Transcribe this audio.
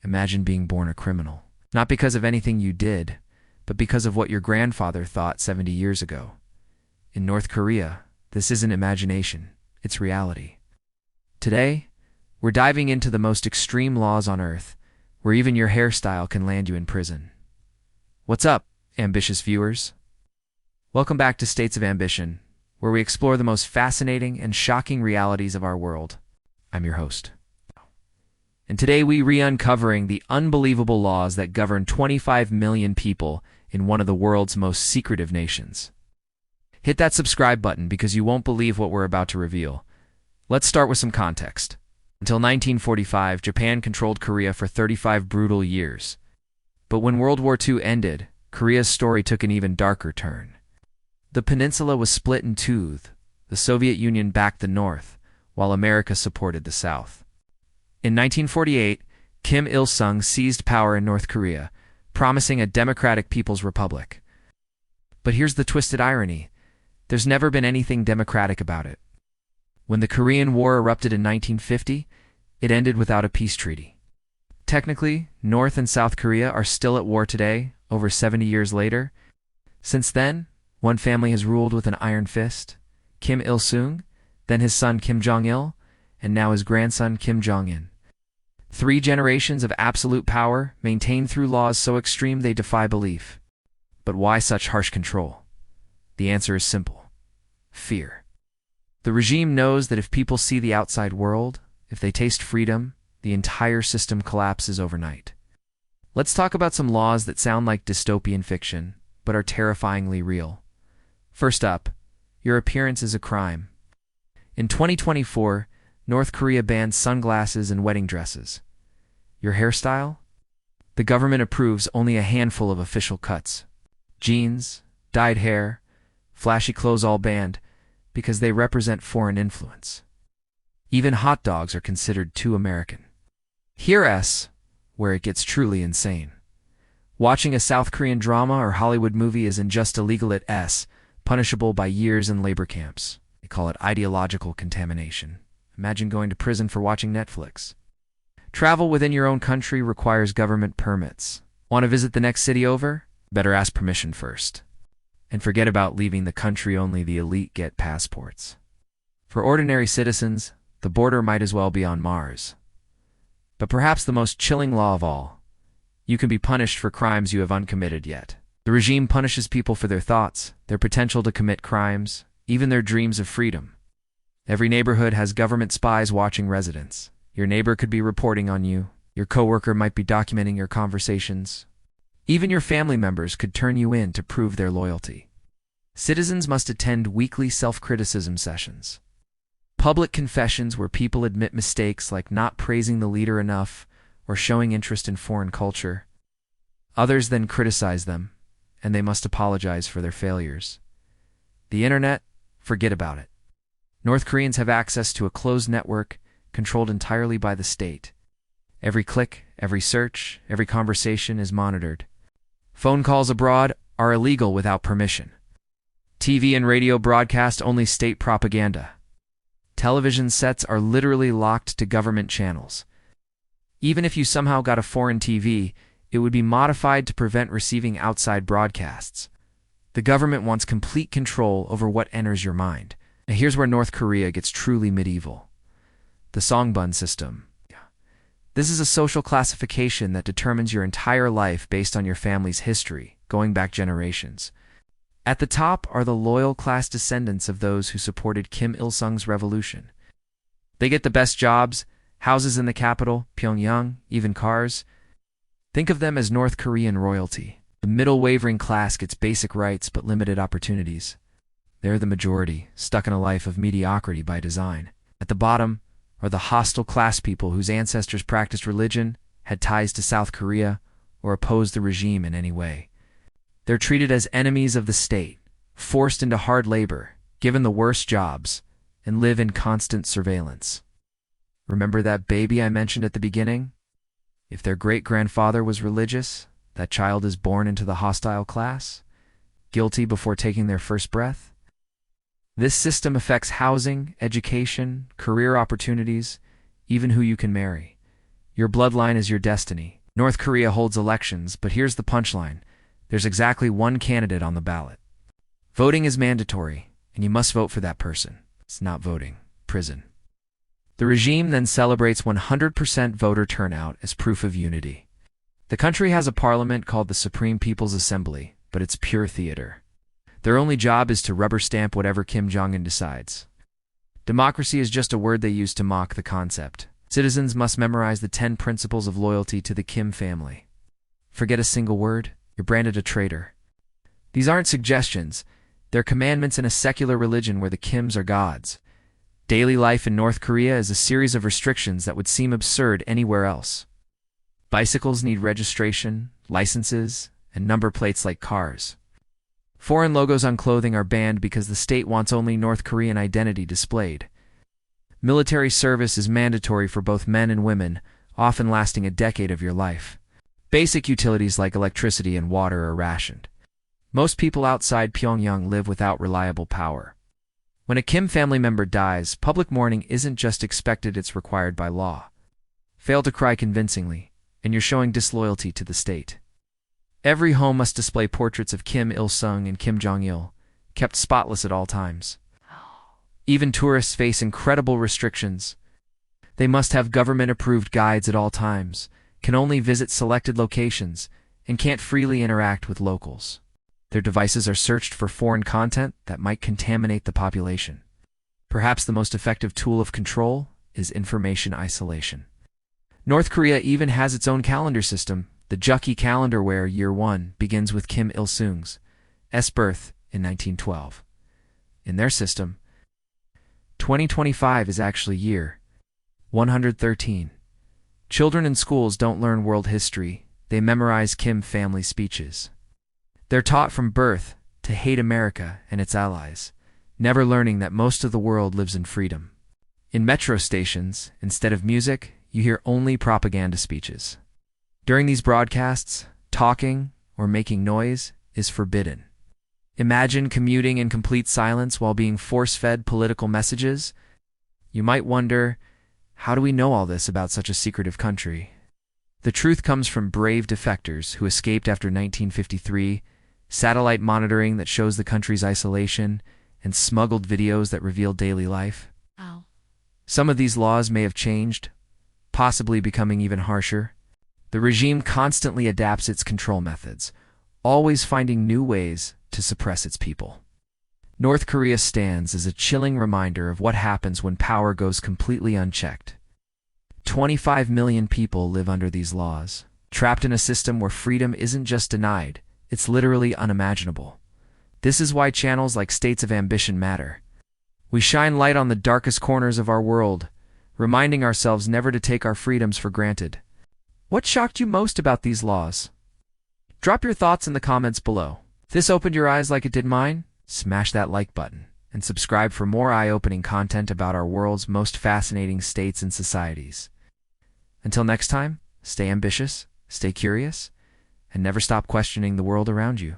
Imagine being born a criminal. Not because of anything you did, but because of what your grandfather thought 70 years ago. In North Korea, this isn't imagination, it's reality. Today, we're diving into the most extreme laws on Earth, where even your hairstyle can land you in prison. What's up, ambitious viewers? Welcome back to States of Ambition, where we explore the most fascinating and shocking realities of our world. I'm your host. And today we uncovering the unbelievable laws that govern 25 million people in one of the world's most secretive nations. Hit that subscribe button because you won't believe what we're about to reveal. Let's start with some context. Until 1945, Japan controlled Korea for 35 brutal years. But when World War II ended, Korea's story took an even darker turn. The peninsula was split in two. The Soviet Union backed the North, while America supported the South. In 1948, Kim Il-sung seized power in North Korea, promising a democratic People's Republic. But here's the twisted irony. There's never been anything democratic about it. When the Korean War erupted in 1950, it ended without a peace treaty. Technically, North and South Korea are still at war today, over 70 years later. Since then, one family has ruled with an iron fist, Kim Il-sung, then his son Kim Jong-il, and now his grandson Kim Jong-un. 3 generations of absolute power maintained through laws so extreme they defy belief. But why such harsh control? The answer is simple: fear. The regime knows that if people see the outside world, if they taste freedom, the entire system collapses overnight. Let's talk about some laws that sound like dystopian fiction, but are terrifyingly real. First up, your appearance is a crime. In 2024, North Korea banned sunglasses and wedding dresses. Your hairstyle? The government approves only a handful of official cuts. Jeans, dyed hair, flashy clothes all banned because they represent foreign influence. Even hot dogs are considered too American. Here's where it gets truly insane. Watching a South Korean drama or Hollywood movie isn't just illegal, it's punishable by years in labor camps. They call it ideological contamination. Imagine going to prison for watching Netflix. Travel within your own country requires government permits. Want to visit the next city over? Better ask permission first. And forget about leaving the country, only the elite get passports. For ordinary citizens, the border might as well be on Mars. But perhaps the most chilling law of all, you can be punished for crimes you have uncommitted yet. The regime punishes people for their thoughts, their potential to commit crimes, even their dreams of freedom. Every neighborhood has government spies watching residents. Your neighbor could be reporting on you. Your coworker might be documenting your conversations. Even your family members could turn you in to prove their loyalty. Citizens must attend weekly self-criticism sessions. Public confessions where people admit mistakes like not praising the leader enough or showing interest in foreign culture. Others then criticize them, and they must apologize for their failures. The internet? Forget about it. North Koreans have access to a closed network controlled entirely by the state. Every click, every search, every conversation is monitored. Phone calls abroad are illegal without permission. TV and radio broadcast only state propaganda. Television sets are literally locked to government channels. Even if you somehow got a foreign TV, it would be modified to prevent receiving outside broadcasts. The government wants complete control over what enters your mind. Now here's where North Korea gets truly medieval. The Songbun system. This is a social classification that determines your entire life based on your family's history, going back generations. At the top are the loyal class descendants of those who supported Kim Il-sung's revolution. They get the best jobs, houses in the capital, Pyongyang, even cars. Think of them as North Korean royalty. The middle wavering class gets basic rights but limited opportunities. They're the majority, stuck in a life of mediocrity by design. At the bottom are the hostile class people whose ancestors practiced religion, had ties to South Korea, or opposed the regime in any way. They're treated as enemies of the state, forced into hard labor, given the worst jobs, and live in constant surveillance. Remember that baby I mentioned at the beginning? If their great-grandfather was religious, that child is born into the hostile class, guilty before taking their first breath. This system affects housing, education, career opportunities, even who you can marry. Your bloodline is your destiny. North Korea holds elections, but here's the punchline. There's exactly one candidate on the ballot. Voting is mandatory, and you must vote for that person. It's not voting. Prison. The regime then celebrates 100% voter turnout as proof of unity. The country has a parliament called the Supreme People's Assembly, but it's pure theater. Their only job is to rubber stamp whatever Kim Jong-un decides. Democracy is just a word they use to mock the concept. Citizens must memorize the 10 principles of loyalty to the Kim family. Forget a single word, you're branded a traitor. These aren't suggestions, they're commandments in a secular religion where the Kims are gods. Daily life in North Korea is a series of restrictions that would seem absurd anywhere else. Bicycles need registration, licenses, and number plates like cars. Foreign logos on clothing are banned because the state wants only North Korean identity displayed. Military service is mandatory for both men and women, often lasting a decade of your life. Basic utilities like electricity and water are rationed. Most people outside Pyongyang live without reliable power. When a Kim family member dies, public mourning isn't just expected, it's required by law. Fail to cry convincingly, and you're showing disloyalty to the state. Every home must display portraits of Kim Il-sung and Kim Jong-il, kept spotless at all times. Even tourists face incredible restrictions. They must have government-approved guides at all times, can only visit selected locations, and can't freely interact with locals. Their devices are searched for foreign content that might contaminate the population. Perhaps the most effective tool of control is information isolation. North Korea even has its own calendar system, the Jukki calendar, where Year 1 begins with Kim Il-sung's birth in 1912. In their system, 2025 is actually year 113. Children in schools don't learn world history, they memorize Kim family speeches. They're taught from birth to hate America and its allies, never learning that most of the world lives in freedom. In metro stations, instead of music, you hear only propaganda speeches. During these broadcasts, talking or making noise is forbidden. Imagine commuting in complete silence while being force-fed political messages. You might wonder, how do we know all this about such a secretive country? The truth comes from brave defectors who escaped after 1953, satellite monitoring that shows the country's isolation, and smuggled videos that reveal daily life. Wow. Some of these laws may have changed, possibly becoming even harsher. The regime constantly adapts its control methods, always finding new ways to suppress its people. North Korea stands as a chilling reminder of what happens when power goes completely unchecked. 25 million people live under these laws, trapped in a system where freedom isn't just denied, it's literally unimaginable. This is why channels like States of Ambition matter. We shine light on the darkest corners of our world, reminding ourselves never to take our freedoms for granted. What shocked you most about these laws? Drop your thoughts in the comments below. If this opened your eyes like it did mine, smash that like button and subscribe for more eye-opening content about our world's most fascinating states and societies. Until next time, stay ambitious, stay curious, and never stop questioning the world around you.